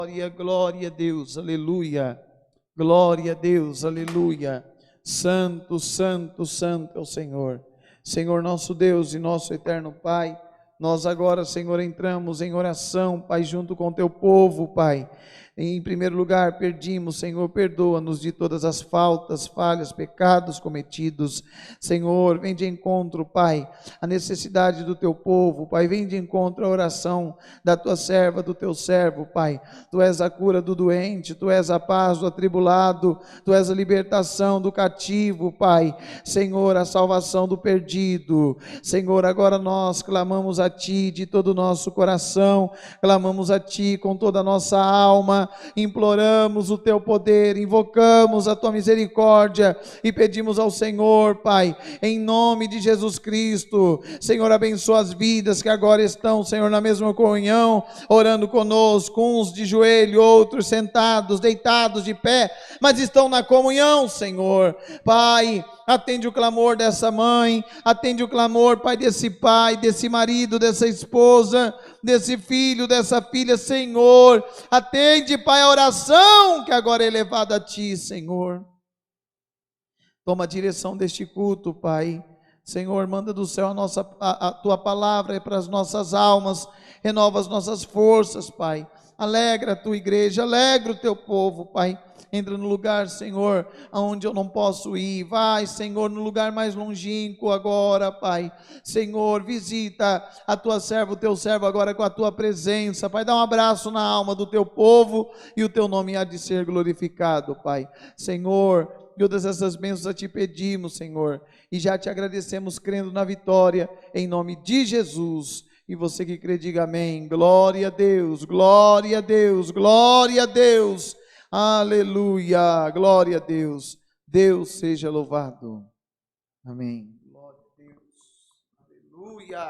Glória, glória a Deus, aleluia. Glória a Deus, aleluia. Santo, santo, santo é o Senhor. Senhor nosso Deus e nosso eterno Pai, nós agora, Senhor, entramos em oração, Pai, junto com teu povo, Pai. Em primeiro lugar, pedimos, Senhor, perdoa-nos de todas as faltas, falhas, pecados cometidos. Senhor, vem de encontro, Pai, a necessidade do teu povo, Pai, vem de encontro a oração da tua serva, do teu servo, Pai. Tu és a cura do doente, tu és a paz do atribulado, tu és a libertação do cativo, Pai. Senhor, a salvação do perdido. Senhor, agora nós clamamos a ti de todo o nosso coração, clamamos a ti com toda a nossa alma, imploramos o teu poder, invocamos a tua misericórdia e pedimos ao Senhor, Pai, em nome de Jesus Cristo, Senhor, abençoa as vidas que agora estão, Senhor, na mesma comunhão, orando conosco, uns de joelho, outros sentados, deitados, de pé, mas estão na comunhão, Senhor. Pai, atende o clamor dessa mãe, atende o clamor, Pai, desse pai, desse marido, dessa esposa, desse filho, dessa filha, Senhor. Atende, Pai, a oração que agora é elevada a ti, Senhor. Toma a direção deste culto, Pai. Senhor, manda do céu a tua palavra para as nossas almas, renova as nossas forças, Pai. Alegra a tua igreja, alegra o teu povo, Pai. Entra no lugar, Senhor, aonde eu não posso ir. Vai, Senhor, no lugar mais longínquo agora, Pai. Senhor, visita a tua serva, o teu servo agora com a tua presença, Pai. Dá um abraço na alma do teu povo e o teu nome há de ser glorificado, Pai. Senhor, todas essas bênçãos a te pedimos, Senhor, e já te agradecemos crendo na vitória, em nome de Jesus. E você que crê, diga amém. Glória a Deus, glória a Deus, glória a Deus. Aleluia, glória a Deus. Deus seja louvado. Amém. Glória a Deus. Aleluia.